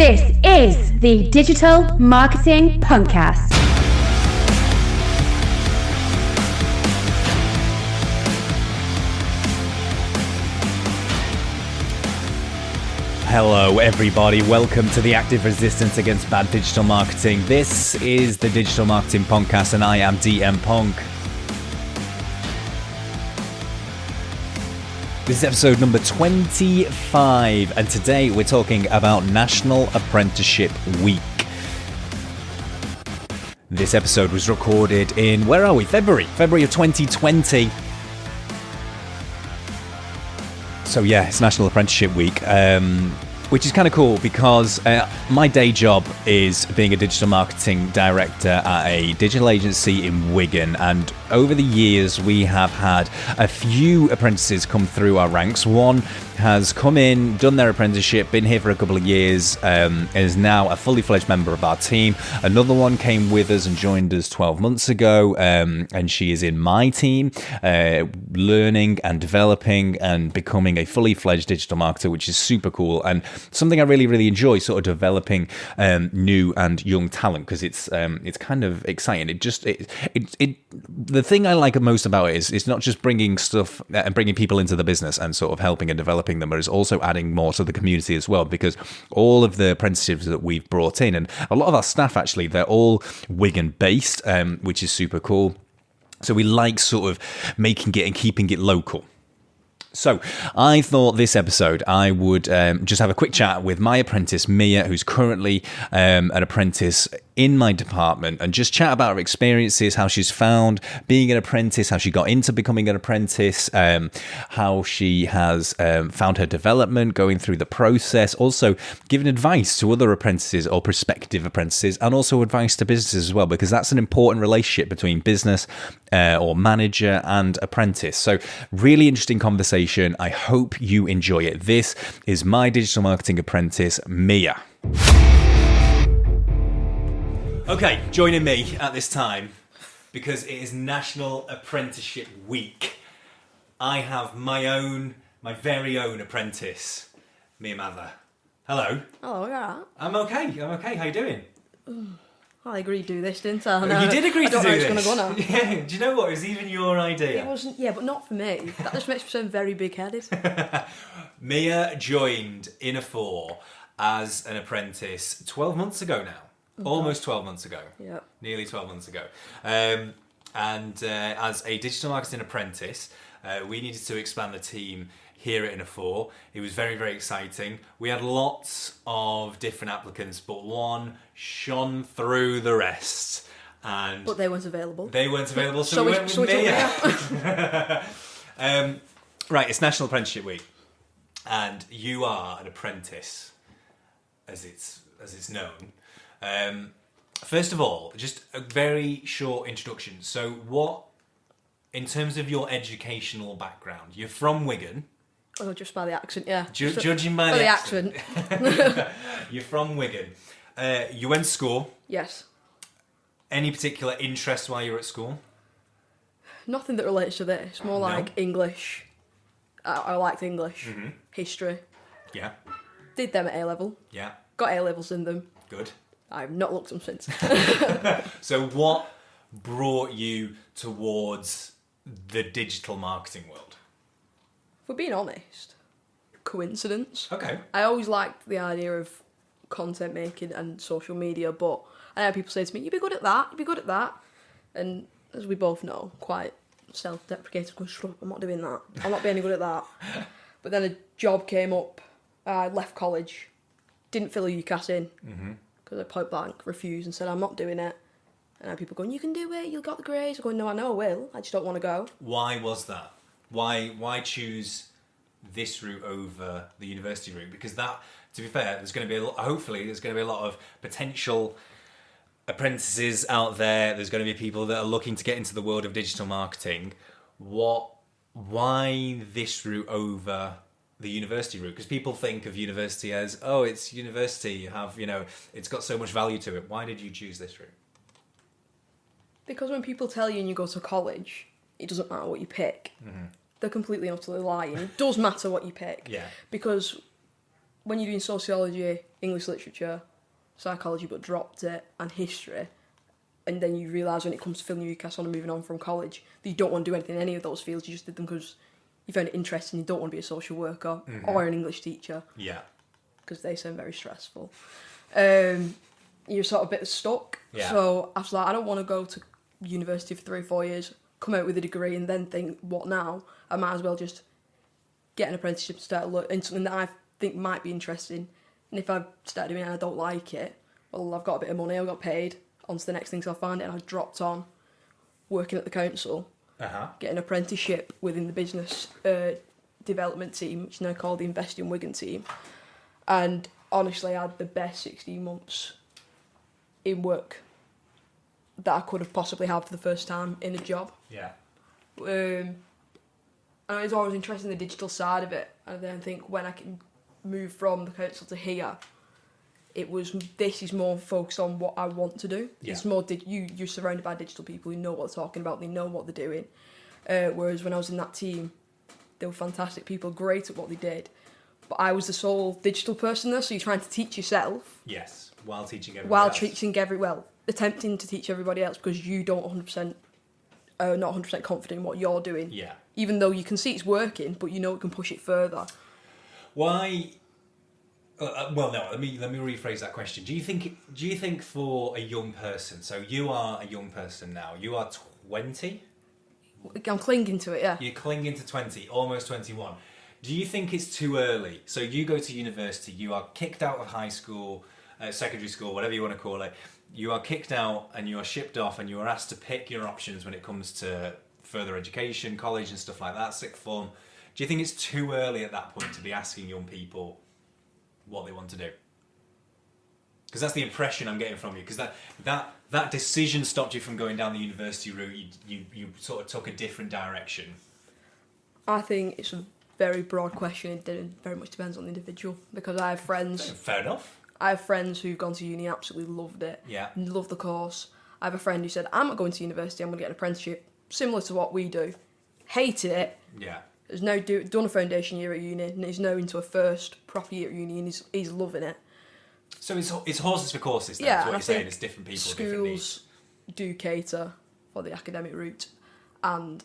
This is the Digital Marketing Podcast. Hello everybody, welcome to the active resistance against bad digital marketing. This is the Digital Marketing Podcast and I am DM Punk. This is episode number 25 and today we're talking about National Apprenticeship Week. This episode was recorded in, February of 2020. So yeah, it's National Apprenticeship Week, which is kind of cool because my day job is being a digital marketing director at a digital agency in Wigan, and over the years we have had a few apprentices come through our ranks. One has come in, done their apprenticeship, been here for a couple of years, is now a fully fledged member of our team. Another one came with us and joined us 12 months ago, and she is in my team, learning and developing and becoming a fully fledged digital marketer, which is super cool and something I really enjoy, sort of developing new and young talent, because it's kind of exciting. The thing I like most about it is it's not just bringing stuff and bringing people into the business and sort of helping and developing them, but it's also adding more to the community as well, because all of the apprenticeships that we've brought in, and a lot of our staff actually, they're all Wigan based, which is super cool. So we like sort of making it and keeping it local. So I thought this episode I would just have a quick chat with my apprentice Mia, who's currently an apprentice in my department, and just chat about her experiences, how she's found being an apprentice, how she got into becoming an apprentice, how she has found her development going through the process, also giving advice to other apprentices or prospective apprentices, and also advice to businesses as well, because that's an important relationship between business or manager and apprentice. So really interesting conversation. I hope you enjoy it. This is my digital marketing apprentice, Mia. Okay, joining me at this time, because it is National Apprenticeship Week, I have my very own apprentice, Mia Mather. Hello. Hello, you alright? I'm okay. How you doing? I agreed to do this, didn't I? No, you did agree to do this. I don't know it's going to go now. Yeah. Do you know what? It was even your idea. It wasn't, yeah, but not for me. That just makes me sound very big-headed. Mia joined Inner4 as an apprentice 12 months ago now. Almost 12 months ago. Yep. Nearly 12 months ago. And as a digital marketing apprentice, we needed to expand the team here at Inner4. It was very, very exciting. We had lots of different applicants, but one shone through the rest. But they weren't available. So we went with Mia. Right, it's National Apprenticeship Week. And you are an apprentice, as it's known. First of all, just a very short introduction. So what, in terms of your educational background, you're from Wigan. Oh, just by the accent, yeah. Judging by the accent. You're from Wigan. You went to school. Yes. Any particular interest while you were at school? Nothing that relates to this. More like English. I liked English. Mm-hmm. History. Yeah. Did them at A-level. Yeah. Got A-levels in them. Good. I've not looked at them since. So what brought you towards the digital marketing world? If we're being honest, coincidence. Okay. I always liked the idea of content making and social media, but I know people say to me, you'd be good at that. And as we both know, quite self-deprecating, going, shut up, I'm not doing that. I'm not being any good at that. But then a job came up, I left college, didn't fill a UCAS in, because I point blank refused and said, I'm not doing it. And I had people going, you can do it, you'll got the grades. I'm going, no, I know I will, I just don't want to go. Why was that? Why choose this route over the university route? Because that, to be fair, hopefully there's going to be a lot of potential apprentices out there. There's going to be people that are looking to get into the world of digital marketing. Why this route over the university route? Because people think of university as, oh, it's university, you have, it's got so much value to it. Why did you choose this route? Because when people tell you and you go to college, it doesn't matter what you pick. Mm-hmm. They're completely and utterly lying. It does matter what you pick. Yeah. Because when you're doing sociology English literature, psychology, but dropped it, and history. And then you realise when it comes to filling your UCAS on and moving on from college that you don't want to do anything in any of those fields. You just did them because you found it interesting. You don't want to be a social worker or an English teacher. Yeah. Because they sound very stressful. You're sort of a bit stuck. Yeah. So I was like, I don't want to go to university for 3 or 4 years, come out with a degree and then think, what now? I might as well just get an apprenticeship and start in something that I think might be interesting. And if I start doing it and I don't like it, well, I've got a bit of money, I got paid, on to the next thing, so I found it and I dropped on working at the council, getting an apprenticeship within the business development team, which is now called the Invest in Wigan team. And honestly, I had the best 16 months in work that I could have possibly had for the first time in a job. Yeah. And I was always interested in the digital side of it. And then I think when I can move from the council to here, this is more focused on what I want to do. Yeah. It's more you're surrounded by digital people who know what they're talking about, they know what they're doing. Whereas when I was in that team, they were fantastic people, great at what they did. But I was the sole digital person there, so you're trying to teach yourself. Yes, while teaching everybody else. Attempting to teach everybody else because you don't 100%, not 100% confident in what you're doing. Yeah. Even though you can see it's working, but you know it can push it further. Why? Well, no. Let me rephrase that question. Do you think for a young person? So you are a young person now. You are 20. I'm clinging to it. Yeah. You're clinging to 20, almost 21. Do you think it's too early? So you go to university. You are kicked out of high school, secondary school, whatever you want to call it. You are kicked out and you are shipped off, and you are asked to pick your options when it comes to further education, college, and stuff like that. Sixth form. Do you think it's too early at that point to be asking young people what they want to do? Because that's the impression I'm getting from you. Because that decision stopped you from going down the university route. You sort of took a different direction. I think it's a very broad question. It very much depends on the individual. Because I have friends. Fair enough. I have friends who've gone to uni and absolutely loved it. Yeah. Loved the course. I have a friend who said, I'm not going to university, I'm going to get an apprenticeship, similar to what we do. Hated it. Yeah. Has now done a foundation year at uni and is now into a first proper year at uni and he's loving it. So it's horses for courses then, yeah, is what you're saying. It's different people, different needs. Schools do cater for the academic route and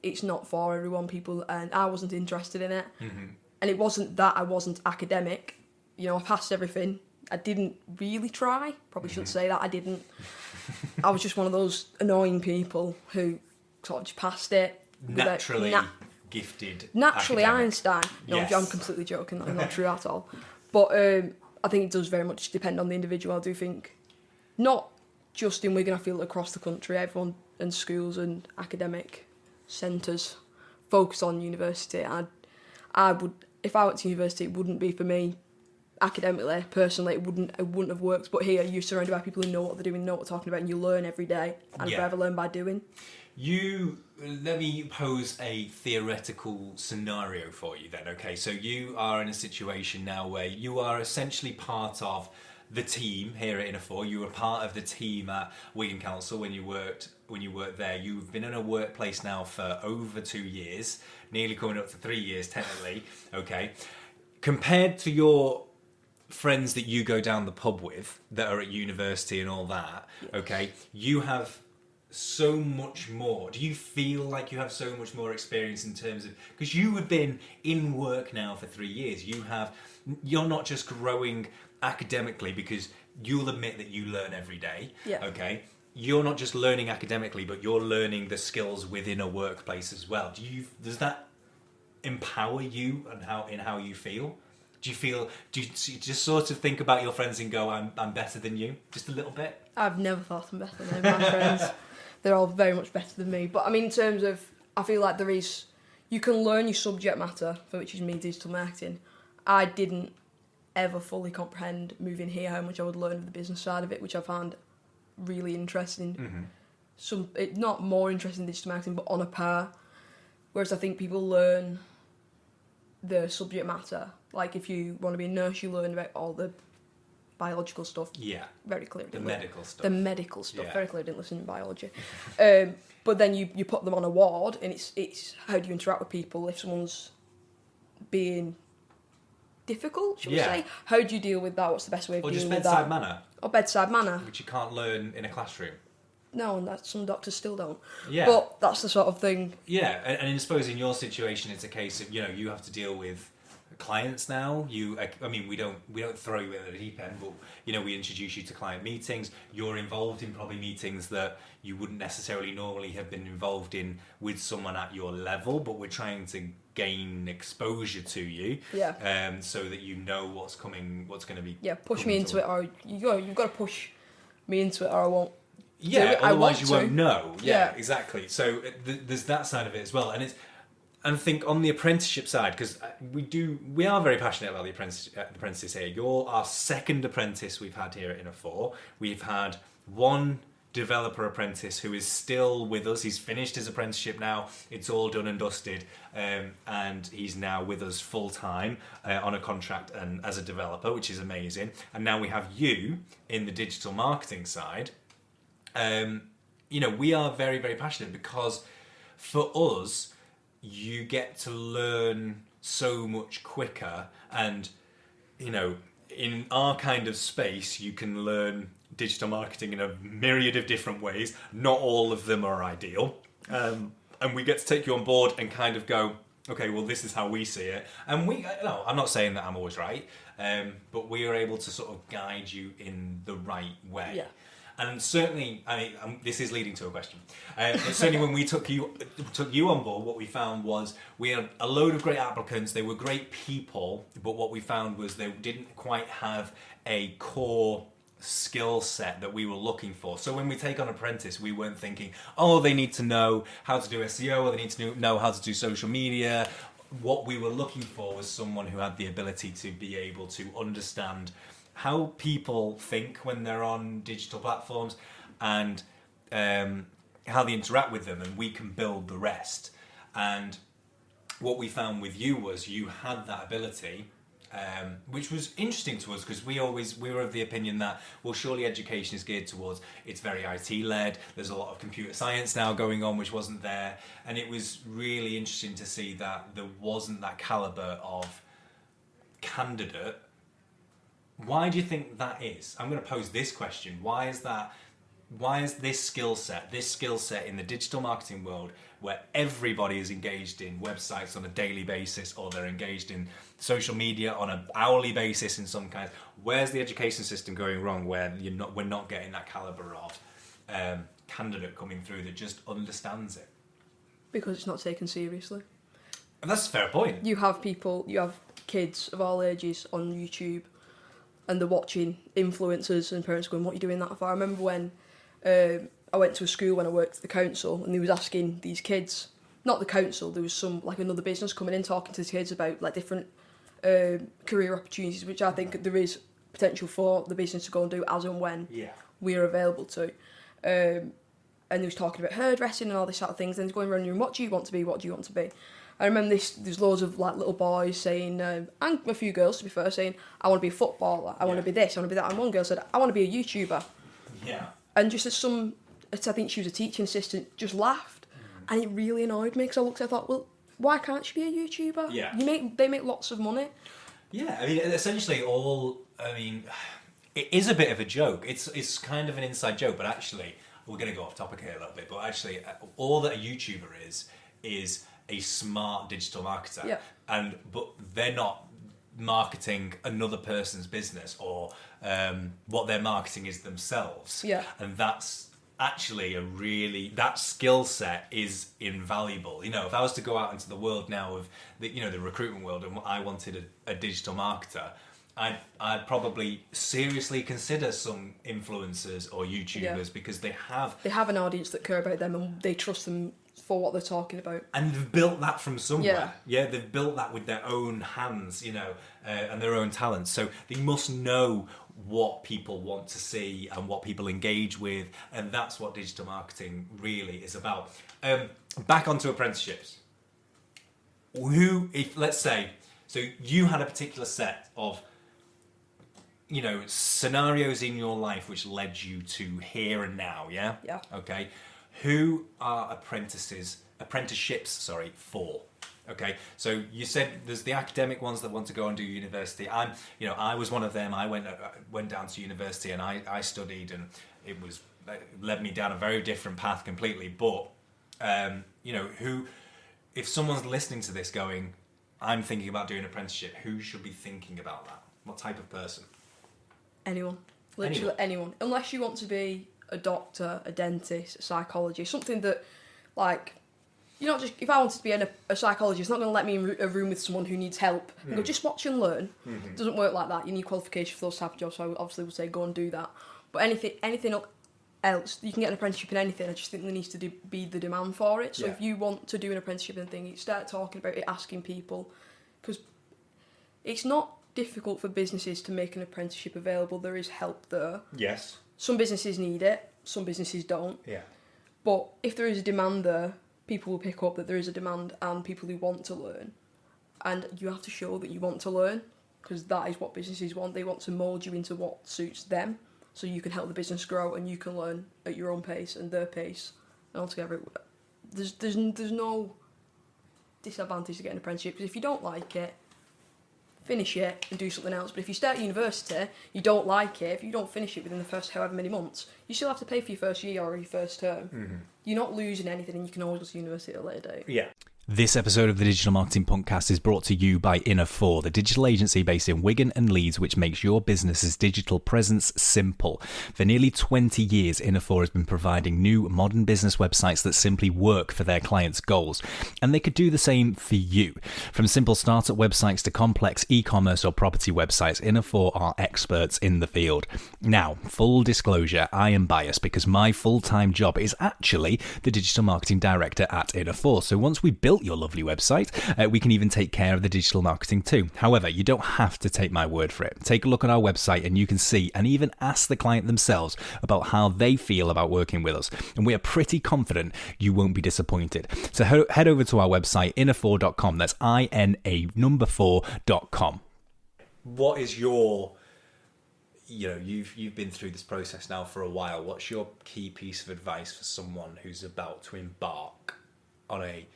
it's not for everyone, and I wasn't interested in it. Mm-hmm. And it wasn't that I wasn't academic. You know, I passed everything. I didn't really try. Probably shouldn't say that. I didn't. I was just one of those annoying people who sort of just passed it. Naturally gifted. Naturally academic. Einstein. No, yes. I'm completely joking. That's not true at all. But I think it does very much depend on the individual. I do think, not just in Wigan, I feel across the country, everyone and schools and academic centres focus on university. I would, if I went to university, it wouldn't be for me. Academically, personally, it wouldn't have worked. But here, you're surrounded by people who know what they're doing, know what they're talking about, and you learn every day. And if I ever learn by doing. Let me pose a theoretical scenario for you then, okay? So you are in a situation now where you are essentially part of the team here at Inner4. You were part of the team at Wigan Council when you worked there. You've been in a workplace now for over 2 years, nearly coming up to 3 years technically, okay? Compared to your friends that you go down the pub with that are at university and all that, okay, you have so much more. Do you feel like you have so much more experience in terms of, because you have been in work now for 3 years, you're not just growing academically, because you'll admit that you learn every day, okay, you're not just learning academically, but you're learning the skills within a workplace as well. Does that empower you and how you feel? Do you just sort of think about your friends and go, I'm better than you, just a little bit? I've never thought I'm better than my friends. They're all very much better than me. But I mean, in terms of, I feel like you can learn your subject matter, for which is me, digital marketing. I didn't ever fully comprehend moving here how much I would learn of the business side of it, which I found really interesting. Mm-hmm. Not more interesting in digital marketing, but on a par. Whereas I think people learn the subject matter. Like if you want to be a nurse, you learn about all the biological stuff. Yeah. Very clear. The medical stuff. The medical stuff. Yeah. Very clear. I didn't listen to biology. But then you put them on a ward, and it's how do you interact with people if someone's being difficult, should we Yeah. say? How do you deal with that? What's the best way of Or dealing just with that? bedside manner, Or bedside manner. which you can't learn in a classroom. No, and that some doctors still don't. Yeah. But that's the sort of thing. Yeah, and I suppose in your situation, it's a case of you have to deal with clients now. I mean, we don't throw you in the deep end, but we introduce you to client meetings. You're involved in probably meetings that you wouldn't necessarily normally have been involved in with someone at your level, but we're trying to gain exposure to you, so that what's coming, what's going to be. Yeah, push me into it, or you've got to push me into it, or I won't. Yeah, otherwise you won't know. Yeah, Yeah. exactly. So there's that side of it as well, and I think on the apprenticeship side, because we are very passionate about the apprentices here. You're our second apprentice we've had here at Inner 4. We've had one developer apprentice who is still with us. He's finished his apprenticeship now. It's all done and dusted, and he's now with us full time on a contract and as a developer, which is amazing. And now we have you in the digital marketing side. We are very, very passionate because for us, you get to learn so much quicker, and in our kind of space, you can learn digital marketing in a myriad of different ways. Not all of them are ideal, and we get to take you on board and kind of go, okay, well, this is how we see it. And I'm not saying that I'm always right, but we are able to sort of guide you in the right way. Yeah. And certainly, this is leading to a question. But certainly, when we took you on board, what we found was we had a load of great applicants. They were great people, but what we found was they didn't quite have a core skill set that we were looking for. So when we take on apprentice, we weren't thinking, oh, they need to know how to do SEO, or they need to know how to do social media. What we were looking for was someone who had the ability to be able to understand how people think when they're on digital platforms, and how they interact with them, and we can build the rest. And what we found with you was you had that ability, which was interesting to us, because we were of the opinion that, well, surely education is geared towards, it's very IT led, there's a lot of computer science now going on, which wasn't there. And it was really interesting to see that there wasn't that caliber of candidate. Why do you think that is? I'm going to pose this question. Why is this skill set in the digital marketing world, where everybody is engaged in websites on a daily basis, or they're engaged in social media on an hourly basis in some kinds, where's the education system going wrong, where we're not getting that caliber of candidate coming through that just understands it? Because it's not taken seriously. And that's a fair point. You have kids of all ages on YouTube, and they're watching influencers, and parents going, what are you doing that for? I remember when I went to a school when I worked at the council, and they was asking these kids, not the council, there was another business coming in talking to the kids about different career opportunities, which I think there is potential for the business to go and do as and when we are available to. And they was talking about hairdressing and all this sort of things, and going around the room, what do you want to be, what do you want to be? I remember there's loads of little boys saying, and a few girls to be fair, saying, I want to be a footballer, I want to be this, I want to be that. And one girl said, I want to be a YouTuber. Yeah. And just as I think she was a teaching assistant, just laughed. And it really annoyed me, because I looked and I thought, well, why can't she be a YouTuber? Yeah. They make lots of money. Yeah, I mean, essentially it is a bit of a joke. It's kind of an inside joke, but actually, we're going to go off topic here a little bit, but actually, all that a YouTuber is a smart digital marketer. Yeah. But they're not marketing another person's business, or what they're marketing is themselves. Yeah. And that's actually that skill set is invaluable. If I was to go out into the world now of the recruitment world, and I wanted a digital marketer, I'd probably seriously consider some influencers or YouTubers, because they have an audience that care about them, and they trust them for what they're talking about. And they've built that from somewhere. Yeah, they've built that with their own hands, and their own talents. So they must know what people want to see and what people engage with, and that's what digital marketing really is about. Back onto apprenticeships. Let's say, so you had a particular set of scenarios in your life which led you to here and now, yeah? Yeah. Okay. Who are apprenticeships for? Okay, so you said there's the academic ones that want to go and do university. I was one of them. I went down to university and I studied, and it led me down a very different path completely. But if someone's listening to this going, I'm thinking about doing an apprenticeship, who should be thinking about that? What type of person? Anyone. Literally anyone. Unless you want to be a doctor, a dentist, a psychologist, something that, like, you're not just... If I wanted to be a psychologist, not going to let me in a room with someone who needs help and go, just watch and learn. It doesn't work like that. You need qualification for those type of jobs, so I obviously would say go and do that. But anything else, you can get an apprenticeship in anything. I just think there needs to be the demand for it. So if you want to do an apprenticeship in a thing, you start talking about it, asking people, because it's not difficult for businesses to make an apprenticeship available. There is help there. Yes. Some businesses need it, some businesses don't. Yeah. But if there is a demand there, people will pick up that there is a demand and people who want to learn. And you have to show that you want to learn, because that is what businesses want. They want to mould you into what suits them, so you can help the business grow and you can learn at your own pace and their pace. And altogether, there's no disadvantage to getting an apprenticeship, because if you don't like it, finish it and do something else. But if you start university, you don't like it, if you don't finish it within the first however many months, you still have to pay for your first year or your first term. You're not losing anything, and you can always go to university at a later date. Yeah. This episode of the Digital Marketing Podcast is brought to you by Inner4, the digital agency based in Wigan and Leeds, which makes your business's digital presence simple. For nearly 20 years, Inner4 has been providing new modern business websites that simply work for their clients' goals. And they could do the same for you. From simple startup websites to complex e-commerce or property websites, Inner4 are experts in the field. Now, full disclosure, I am biased because my full-time job is actually the digital marketing director at Inner4. So once we build your lovely website, we can even take care of the digital marketing too. However, you don't have to take my word for it. Take a look at our website and you can see and even ask the client themselves about how they feel about working with us. And we are pretty confident you won't be disappointed. So head over to our website, inner4.com. That's INA4.com. What is your... you've been through this process now for a while. What's your key piece of advice for someone who's about to embark on a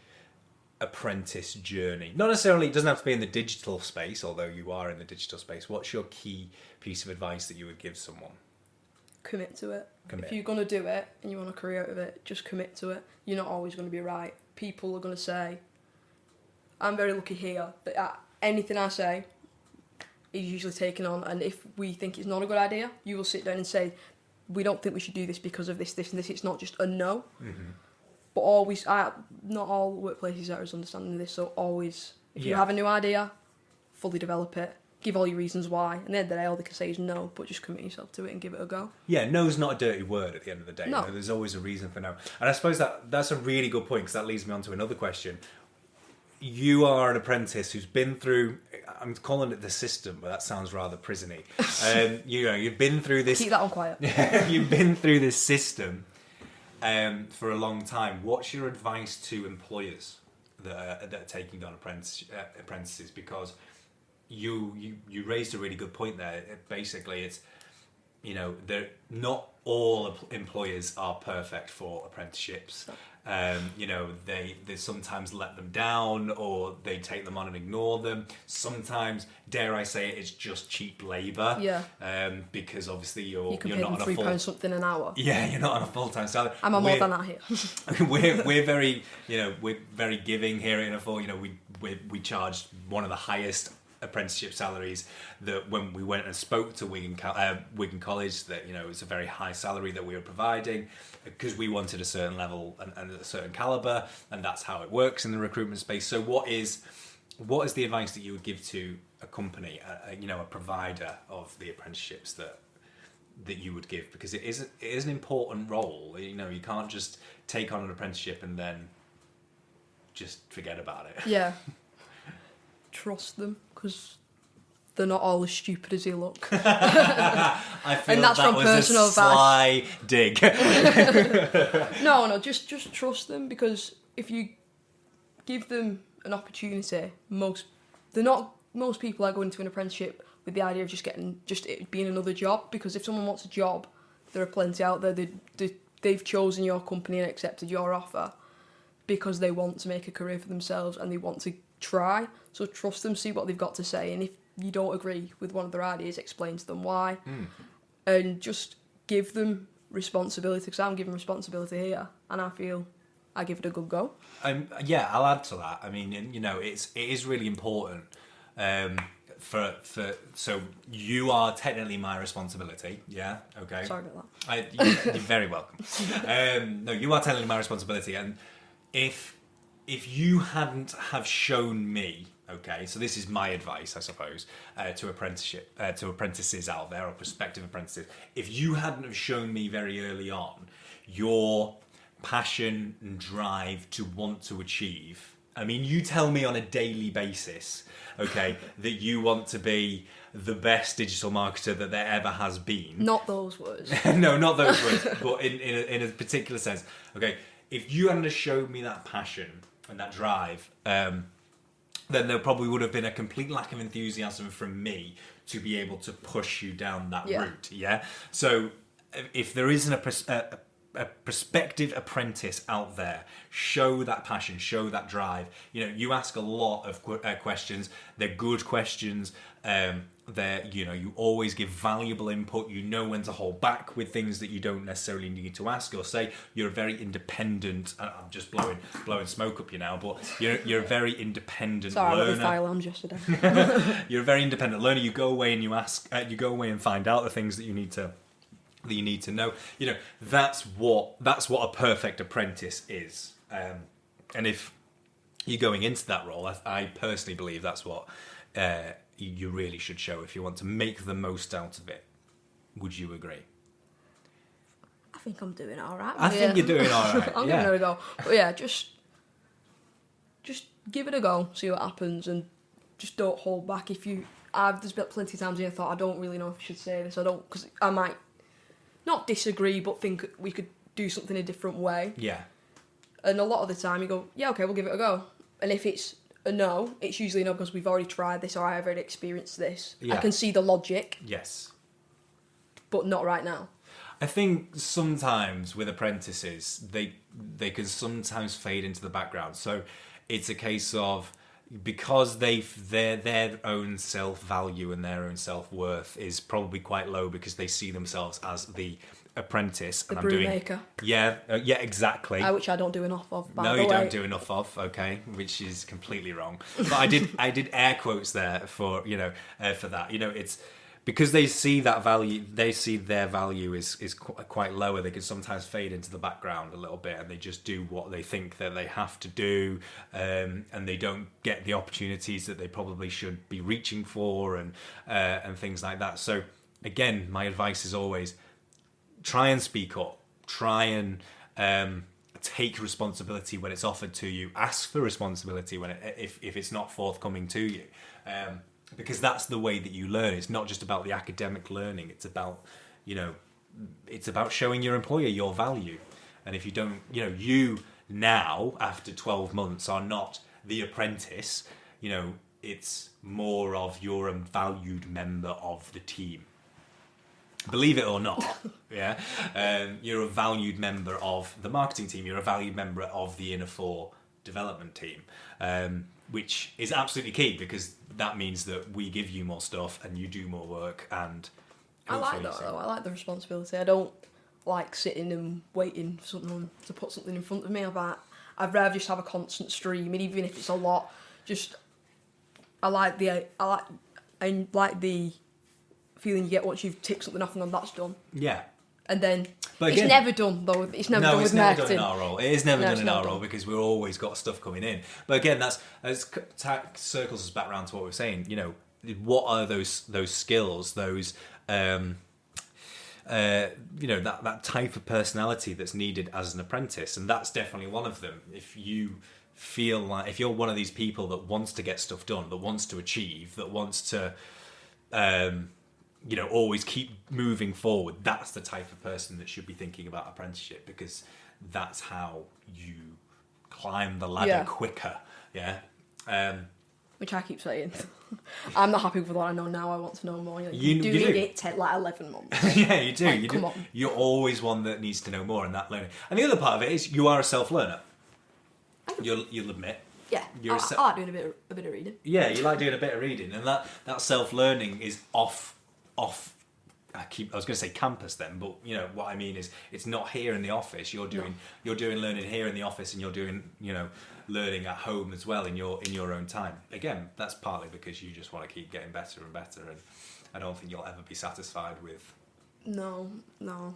apprentice journey? Not necessarily, it doesn't have to be in the digital space, although you are in the digital space. What's your key piece of advice that you would give someone? Commit to it. If you're going to do it and you want a career out of it, just commit to it. You're not always going to be right. People are going to say, I'm very lucky here that anything I say is usually taken on, and if we think it's not a good idea, you will sit down and say, we don't think we should do this because of this, this and this. It's not just a no. But always, not all workplaces are as understanding of this, so always, if you have a new idea, fully develop it, give all your reasons why, and then all they can say is no, but just commit yourself to it and give it a go. Yeah, no's not a dirty word at the end of the day. No. There's always a reason for no. And I suppose that's a really good point, because that leads me on to another question. You are an apprentice who's been through, I'm calling it the system, but that sounds rather prisony. You've been through this... Keep that on quiet. You've been through this system for a long time. What's your advice to employers that are taking on apprentices? Because you raised a really good point there. Basically, it's not all employers are perfect for apprenticeships. They sometimes let them down, or they take them on and ignore them. Sometimes, dare I say it, it's just cheap labour. Yeah. Because obviously you're pay not them on a £3 something an hour. Yeah, you're not on a full-time salary. I'm on more than that here. we're very giving here at Inner4. We charged one of the highest apprenticeship salaries that when we went and spoke to Wigan College, that it's a very high salary that we were providing, because we wanted a certain level and a certain caliber, and that's how it works in the recruitment space. So what is the advice that you would give to a company, a provider of the apprenticeships that you would give? Because it is an important role. You can't just take on an apprenticeship and then just forget about it. Yeah. Trust them, because they're not all as stupid as they look. I feel and that's that from was personal a sly dig. No, just trust them, because if you give them an opportunity, most people are going to an apprenticeship with the idea of just it being another job. Because if someone wants a job, there are plenty out there. They've chosen your company and accepted your offer. because they want to make a career for themselves and they want to try. So trust them, see what they've got to say, and if you don't agree with one of their ideas, explain to them why, and just give them responsibility, because I'm given responsibility here, and I feel I give it a good go. Yeah, I'll add to that. I mean, it is really important. So you are technically my responsibility. Yeah. Okay. Sorry about that. You're very welcome. No, you are technically my responsibility, and if you hadn't have shown me, okay, so this is my advice, I suppose, to apprentices out there, or prospective apprentices. If you hadn't have shown me very early on your passion and drive to want to achieve, I mean, you tell me on a daily basis, okay, that you want to be the best digital marketer that there ever has been. Not those words. No, not those words, but in a particular sense. Okay, if you hadn't have showed me that passion and that drive, then there probably would have been a complete lack of enthusiasm from me to be able to push you down that route. Yeah. So if there isn't a prospective apprentice out there, show that passion, show that drive. You ask a lot of questions. They're good questions. You always give valuable input. You know when to hold back with things that you don't necessarily need to ask or say. You're a very independent. I'm just blowing smoke up you now, but you're a very independent learner. Sorry, I got fire alarms yesterday. You're a very independent learner. You go away and you ask. You go away and find out the things that you need to know. That's what a perfect apprentice is. And if you're going into that role, I personally believe that's what you really should show if you want to make the most out of it. Would you agree? I think I'm doing all right. I think you're doing all right. I'm giving it a go. But yeah, just give it a go, see what happens, and just don't hold back. There's been plenty of times I thought, I don't really know if I should say this. Because I might not disagree, but think we could do something a different way. Yeah. And a lot of the time you go, yeah, okay, we'll give it a go. And if it's a no, it's usually no because we've already tried this or I've already experienced this. Yeah. I can see the logic. Yes. But not right now. I think sometimes with apprentices, they can sometimes fade into the background. So it's a case of, because their own self-value and their own self-worth is probably quite low because they see themselves as the apprentice. The brewmaker. Yeah, exactly. Which I don't do enough of, by the way. No, you don't do enough of, okay, which is completely wrong. But I did air quotes there for that. It's because they see that value, they see their value is quite lower. They can sometimes fade into the background a little bit, and they just do what they think that they have to do, and they don't get the opportunities that they probably should be reaching for, and things like that. So again, my advice is always try and speak up, try and take responsibility when it's offered to you. Ask for responsibility if it's not forthcoming to you. Because that's the way that you learn. It's not just about the academic learning. It's about, it's about showing your employer your value. And if you don't, you now, after 12 months, are not the apprentice. It's more of you're a valued member of the team. Believe it or not, yeah, you're a valued member of the marketing team. You're a valued member of the Inner Four development team, which is absolutely key because that means that we give you more stuff and you do more work. And I like that though. I like the responsibility. I don't like sitting and waiting for someone to put something in front of me. I'd rather just have a constant stream, and even if it's a lot, I like the feeling you get once you've ticked something off and gone, that's done. Yeah. And then it's never done though. It's never done with marketing. Done in our role. It is never done in our role because we've always got stuff coming in. But again, that circles us back around to what we were saying. What are those skills? Those that type of personality that's needed as an apprentice, and that's definitely one of them. If you feel like if you're one of these people that wants to get stuff done, that wants to achieve, that wants to always keep moving forward, that's the type of person that should be thinking about apprenticeship, because that's how you climb the ladder quicker. Yeah. Which I keep saying. I'm not happy with what I know now. I want to know more. You do. It take 11 months. Yeah, you do. Come on. You're always one that needs to know more, and that learning. And the other part of it is you are a self-learner. You'll admit. Yeah, I like doing a bit of reading. Yeah, you like doing a bit of reading, and that self-learning is off. I was going to say campus then, but you know what I mean is it's not here in the office. You're doing learning here in the office, and you're doing learning at home as well in your own time. Again, that's partly because you just want to keep getting better and better, and I don't think you'll ever be satisfied with No.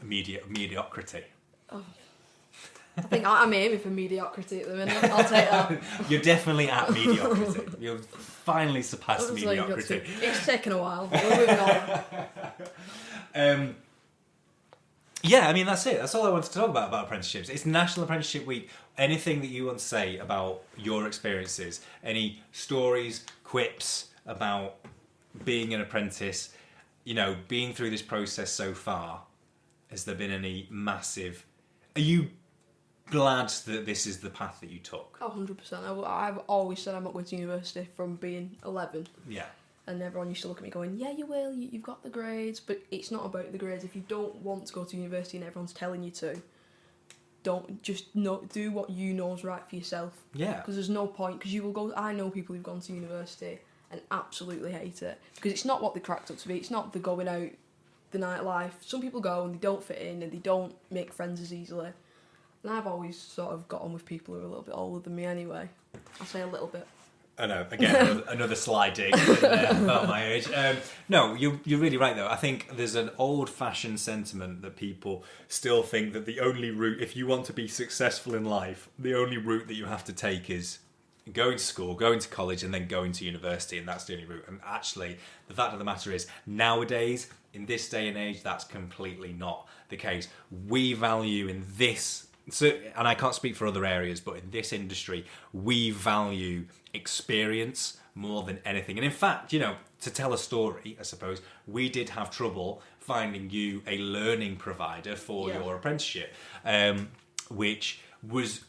mediocrity. Oh. I think I'm aiming for mediocrity at the minute. I'll take that. You're definitely at mediocrity. You've finally surpassed mediocrity. It's taken a while. We're moving on. Yeah, I mean, that's it. That's all I wanted to talk about apprenticeships. It's National Apprenticeship Week. Anything that you want to say about your experiences, any stories, quips about being an apprentice, being through this process so far, has there been any massive... Are you glad that this is the path that you took? Oh, 100%. I've always said I'm not going to university from being 11. Yeah. And everyone used to look at me going, yeah, you will, you've got the grades. But it's not about the grades. If you don't want to go to university and everyone's telling you to, do what you know is right for yourself. Yeah. Because there's no point, because you will go... I know people who've gone to university and absolutely hate it. Because it's not what they cracked up to be. It's not the going out, the nightlife. Some people go and they don't fit in and they don't make friends as easily. And I've always sort of got on with people who are a little bit older than me anyway. I'll say a little bit. I know, again, another sly dig about my age. No, you're really right though. I think there's an old-fashioned sentiment that people still think that the only route, if you want to be successful in life, the only route that you have to take is going to school, going to college, and then going to university, and that's the only route. And actually, the fact of the matter is, nowadays, in this day and age, that's completely not the case. We value in this... So, and I can't speak for other areas, but in this industry, we value experience more than anything. And in fact, to tell a story, I suppose, we did have trouble finding you a learning provider for your apprenticeship, which was...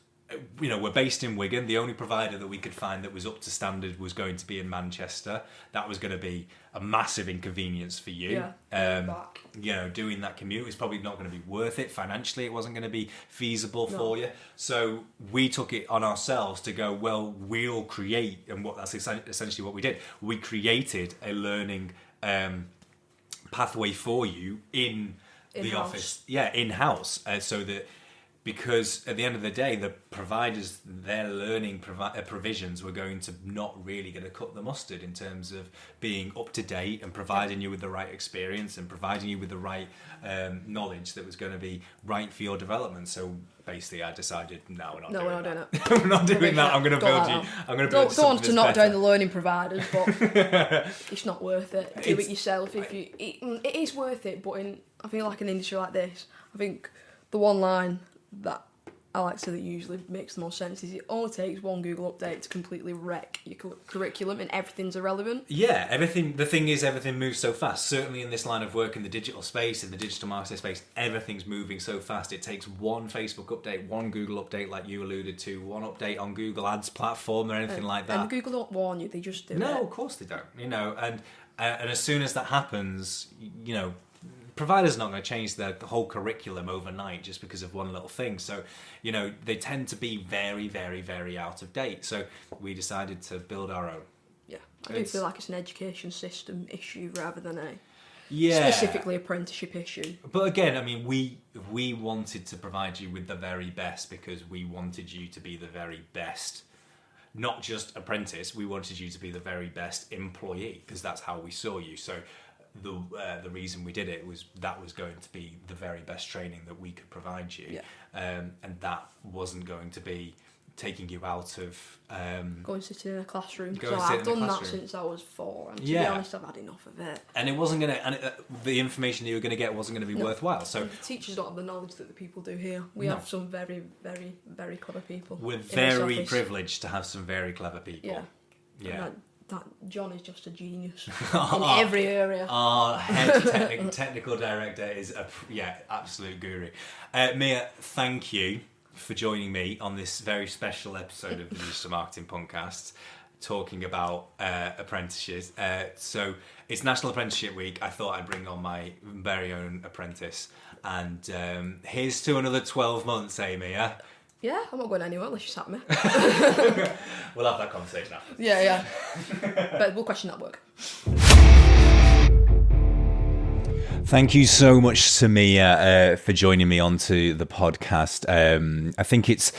we're based in Wigan. The only provider that we could find that was up to standard was going to be in Manchester. That was going to be a massive inconvenience for you. Doing that commute is probably not going to be worth it. Financially, it wasn't going to be feasible for you. So we took it on ourselves to go, well, we'll create, and that's essentially what we did. We created a learning pathway for you in the office. Yeah, in-house. So that... Because at the end of the day, the providers, their learning provisions were going to cut the mustard in terms of being up to date and providing you with the right experience and providing you with the right knowledge that was going to be right for your development. So basically, I decided, no, we're not doing that. We're not doing that. I'm going to build you. I'm going to build. Don't want to knock down the learning providers, but it's not worth it. Do it yourself. It is worth it, but I feel like an industry like this, I think the one line that I like to say that usually makes the most sense is it only takes one Google update to completely wreck your curriculum and everything's irrelevant. Yeah, everything. The thing is, everything moves so fast. Certainly in this line of work in the digital space, in the digital marketing space, everything's moving so fast. It takes one Facebook update, one Google update like you alluded to, one update on Google Ads platform or anything like that. And Google don't warn you, they just do it. No, of course they don't. And as soon as that happens, providers are not going to change the whole curriculum overnight just because of one little thing. So, they tend to be very, very, very out of date. So we decided to build our own. Yeah, I do feel like it's an education system issue rather than a Yeah. specifically apprenticeship issue. But again, I mean, we wanted to provide you with the very best because we wanted you to be the very best, not just apprentice, we wanted you to be the very best employee because that's how we saw you. So the reason we did it was that was going to be the very best training that we could provide you. Yeah. And that wasn't going to be taking you out of going sitting in a classroom. Go So and sit I've in a done that classroom. since I was 4, and to Yeah. be honest, I've had enough of it. and it wasn't going to the information that you were going to get wasn't going to be No. worthwhile. So The teachers don't have the knowledge that the people do here. We No. have some very, very, very clever people. we're in this very office. privileged to have some very clever people. Yeah. Yeah. And that John is just a genius in every area. Our head technical director is absolute guru. Mia, thank you for joining me on this very special episode of the Digital Marketing Podcast, talking about apprenticeships. So it's National Apprenticeship Week. I thought I'd bring on my very own apprentice, and here's to another 12 months, Mia. Yeah, I'm not going anywhere unless you sat me. We'll have that conversation after. Yeah. But we'll question that work. Thank you so much, Samia, for joining me onto the podcast. I think it's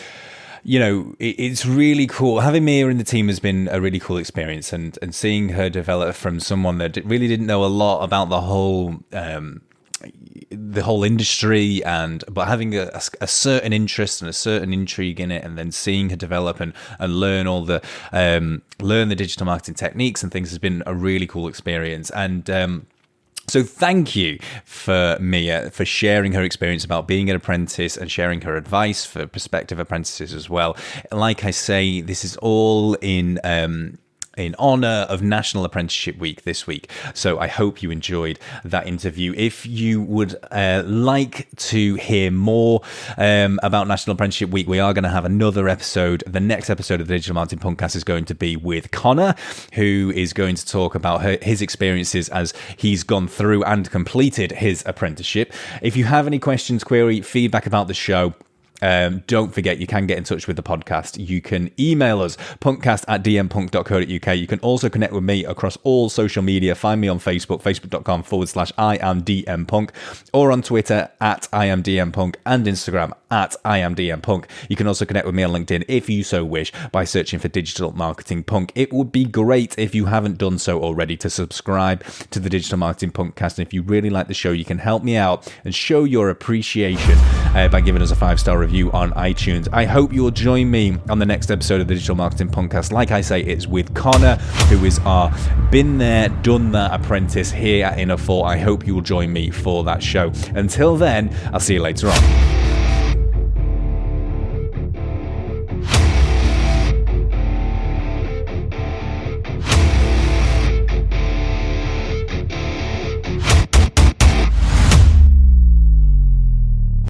really cool. Having Mia in the team has been a really cool experience, and seeing her develop from someone that really didn't know a lot about the whole industry, but having a certain interest and a certain intrigue in it, and then seeing her develop and learn all the learn the digital marketing techniques and things has been a really cool experience. And so thank you for Mia for sharing her experience about being an apprentice and sharing her advice for prospective apprentices as well. Like I say, this is all in honor of National Apprenticeship Week this week. So I hope you enjoyed that interview. If you would like to hear more about National Apprenticeship Week, we are going to have another episode. The next episode of the Digital Marketing Podcast is going to be with Connor, who is going to talk about his experiences as he's gone through and completed his apprenticeship. If you have any questions, query, feedback about the show, don't forget, you can get in touch with the podcast. You can email us, punkcast@dmpunk.co.uk. You can also connect with me across all social media. Find me on Facebook, facebook.com/IamDMPunk, or on Twitter @IamDMPunk, and Instagram @IamDMPunk. You can also connect with me on LinkedIn if you so wish by searching for Digital Marketing Punk. It would be great if you haven't done so already to subscribe to the Digital Marketing Punkcast. And if you really like the show, you can help me out and show your appreciation by giving us a 5-star review on iTunes. I hope you'll join me on the next episode of the Digital Marketing Podcast. Like I say, it's with Connor, who is our been there, done that apprentice here at Inner 4. I hope you will join me for that show. Until then, I'll see you later on.